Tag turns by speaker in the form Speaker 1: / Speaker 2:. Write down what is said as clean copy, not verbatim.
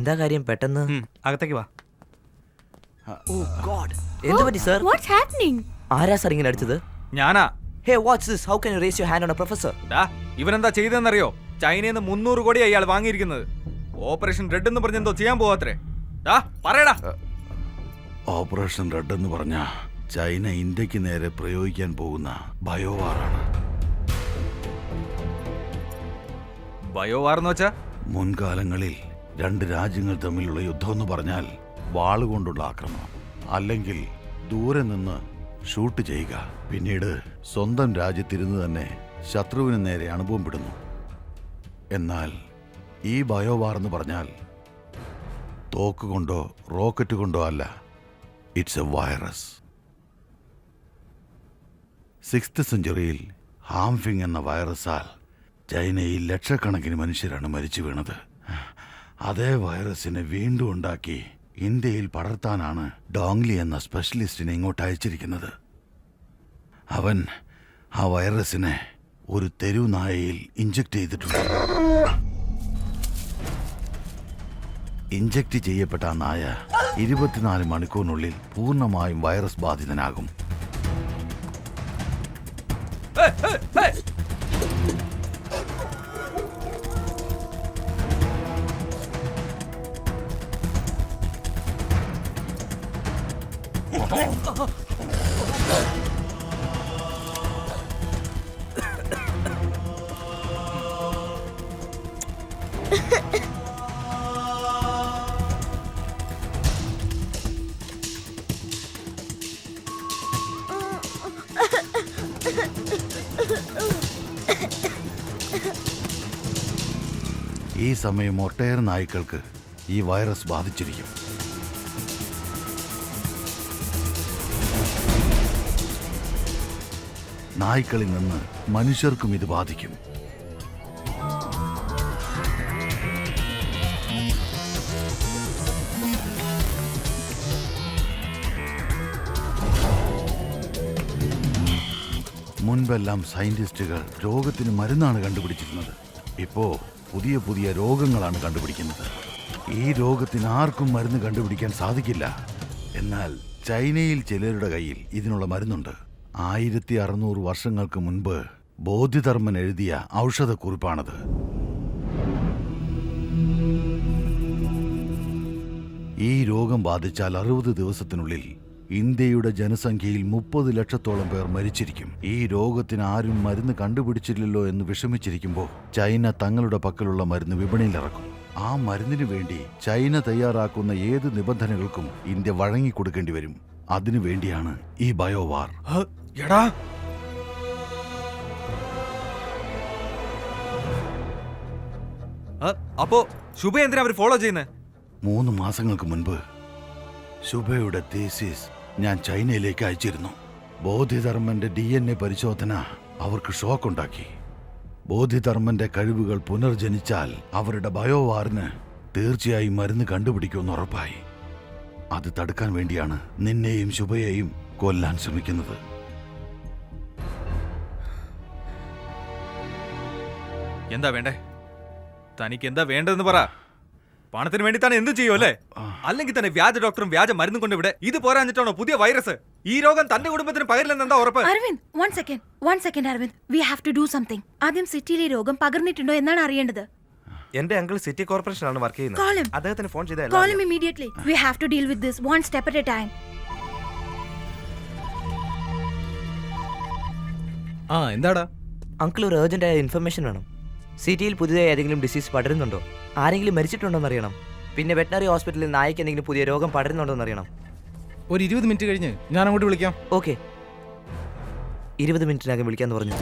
Speaker 1: എന്താ കാര്യം പെട്ടെന്ന്?
Speaker 2: അകത്തേക്ക് വാ.
Speaker 1: എന്ത് പറ്റി സർ?
Speaker 3: What's happening?
Speaker 1: ആരാ സർ ഇങ്ങനെ അടിച്ചത്?
Speaker 2: ഞാനാ.
Speaker 1: Hey what's this? How can you raise your hand on a professor?
Speaker 2: ഇവനെന്താ ചെയ്തതെന്നറിയോ? ചൈനയിൽ നിന്ന് 300 കോടി അയാൾ വാങ്ങിയിരിക്കുന്നത്. ഓപ്പറേഷൻ റെഡ് എന്ന് പറഞ്ഞെന്തോ ചെയ്യാൻ പോവാത്രേ. പറയടാ.
Speaker 4: ഓപ്പറേഷൻ റെഡ് എന്ന് പറഞ്ഞ ചൈന ഇന്ത്യക്ക് നേരെ പ്രയോഗിക്കാൻ പോകുന്ന ബയോവാറാണ്.
Speaker 2: ബയോവാർ എന്ന് വെച്ചാ?
Speaker 4: മുൻകാലങ്ങളിൽ 2 രാജ്യങ്ങൾ തമ്മിലുള്ള യുദ്ധം എന്ന് പറഞ്ഞാൽ വാളുകൊണ്ടുള്ള ആക്രമണം, അല്ലെങ്കിൽ ദൂരെ നിന്ന് ഷൂട്ട് ചെയ്യുക, പിന്നീട് സ്വന്തം രാജ്യത്തിരുന്ന് തന്നെ ശത്രുവിന് നേരെ അണുബോംബിടുന്നു. എന്നാൽ ഈ ബയോവാർ എന്ന് പറഞ്ഞാൽ തോക്ക് കൊണ്ടോ റോക്കറ്റ് കൊണ്ടോ അല്ല, ഇറ്റ്സ് എ വൈറസ്. 6th സെഞ്ചുറിയിൽ ഹാംഫിങ് എന്ന വൈറസാൽ ചൈനയിൽ ലക്ഷക്കണക്കിന് മനുഷ്യരാണ് മരിച്ചു വീണത്. അതേ വൈറസിനെ വീണ്ടും ഉണ്ടാക്കി ഇന്ത്യയിൽ പടർത്താനാണ് ഡോങ്ലി എന്ന സ്പെഷ്യലിസ്റ്റിനെ ഇങ്ങോട്ട് അയച്ചിരിക്കുന്നത്. അവൻ ആ വൈറസിനെ ഒരു തെരുവ് നായയിൽ ഇഞ്ചക്ട് ചെയ്തിട്ടുണ്ട്. ഇഞ്ചക്ട് ചെയ്യപ്പെട്ട ആ നായ 24 മണിക്കൂറിനുള്ളിൽ പൂർണ്ണമായും വൈറസ് ബാധിതനാകും. ഈ സമയം ഒട്ടേറെ നായ്ക്കൾക്ക് ഈ വൈറസ് ബാധിച്ചിരിക്കും. നായ്ക്കളിൽ നിന്ന് മനുഷ്യർക്കും ഇത് ബാധിക്കും. മുൻപെല്ലാം സയന്റിസ്റ്റുകൾ രോഗത്തിന് മരുന്നാണ് കണ്ടുപിടിച്ചിരുന്നത്. ഇപ്പോ പുതിയ പുതിയ രോഗങ്ങളാണ് കണ്ടുപിടിക്കുന്നത്. ഈ രോഗത്തിന് ആർക്കും മരുന്ന് കണ്ടുപിടിക്കാൻ സാധിക്കില്ല. എന്നാൽ ചൈനയിൽ ചിലരുടെ കയ്യിൽ ഇതിനുള്ള മരുന്നുണ്ട്. 1600 വർഷങ്ങൾക്ക് മുൻപ് ബോധിധർമ്മൻ എഴുതിയ ഔഷധക്കുറിപ്പാണത്. ഈ രോഗം ബാധിച്ചാൽ 60 ദിവസത്തിനുള്ളിൽ ഇന്ത്യയുടെ ജനസംഖ്യയിൽ 30 ലക്ഷത്തോളം പേർ മരിച്ചിരിക്കും. ഈ രോഗത്തിന് ആരും മരുന്ന് കണ്ടുപിടിച്ചില്ലല്ലോ എന്ന് വിഷമിച്ചിരിക്കുമ്പോൾ ചൈന തങ്ങളുടെ പക്കലുള്ള മരുന്ന് വിപണിയിലിറക്കും. ആ മരുന്നിനു വേണ്ടി ചൈന തയ്യാറാക്കുന്ന ഏത് നിബന്ധനകൾക്കും ഇന്ത്യ വഴങ്ങിക്കൊടുക്കേണ്ടി വരും. അതിനു വേണ്ടിയാണ് ഈ ബയോവാർ.
Speaker 2: അപ്പോ ശുഭ എന്തിനാ അവർ ഫോളോ ചെയ്യുന്നത്?
Speaker 4: 3 മാസങ്ങൾക്ക് മുൻപ് ശുഭയുടെ തീസിസ് ഞാൻ ചൈനയിലേക്ക് അയച്ചിരുന്നു. ബോധിധർമ്മന്റെ DNA പരിശോധന അവർക്ക് ഷോക്കുണ്ടാക്കി. ബോധിധർമ്മന്റെ കഴിവുകൾ പുനർജനിച്ചാൽ അവരുടെ ബയോവാറിന് തീർച്ചയായും മരുന്ന് കണ്ടുപിടിക്കുമെന്ന് ഉറപ്പായി. അത് തടുക്കാൻ വേണ്ടിയാണ് നിന്നെയും ശുഭയെയും കൊല്ലാൻ ശ്രമിക്കുന്നത്.
Speaker 2: എന്താ വേണ്ടേ? തനിക്ക് എന്താ വേണ്ടതെന്ന് പറ. പണത്തിന് വേണ്ടി തന്നെ എന്തും ചെയ്യുമല്ലേ? അല്ലെങ്കിൽ തന്നെ വ്യാജ ഡോക്ടറും വ്യാജ മരുന്നും കൊണ്ട് ഇവിടെ ഇത് പോരാഞ്ഞിട്ടാണോ പുതിയ വൈറസ്? ഈ രോഗം തന്റെ കുടുംബത്തിന് പകരില്ലെന്ന് എന്താ ഉറപ്പ്?
Speaker 3: Aravind, one second Aravind, we have to do something. ആദ്യം സിറ്റിയിലെ രോഗം പകർന്നിട്ടുണ്ടോ എന്നാണ് അറിയേണ്ടത്.
Speaker 1: എന്റെ അങ്കിൾ സിറ്റി കോർപ്പറേഷനിലാണ് വർക്ക് ചെയ്യുന്നത്. അദ്ദേഹത്തിന് ഫോൺ ചെയ്താൽ
Speaker 3: call him immediately. We have to deal with this one step at a time.
Speaker 2: എന്താടാ?
Speaker 1: അങ്കിൾ ഒരു അർജന്റ് ആയ ഇൻഫർമേഷൻ വേണം. സിറ്റിയിൽ പുതിയതായി ഏതെങ്കിലും ഡിസീസ് പടരുന്നുണ്ടോ, ആരെങ്കിലും മരിച്ചിട്ടുണ്ടോ എന്നറിയണം. പിന്നെ വെറ്റനറി ഹോസ്പിറ്റലിൽ നായ്ക്ക് എന്തെങ്കിലും പുതിയ രോഗം പടരുന്നുണ്ടോ എന്നറിയണം.
Speaker 5: ഒരു 20 മിനിറ്റ് കഴിഞ്ഞ് ഞാൻ അങ്ങോട്ട് വിളിക്കാം.
Speaker 1: ഓക്കെ, 20 മിനിറ്റിനകം വിളിക്കാന്ന് പറഞ്ഞു.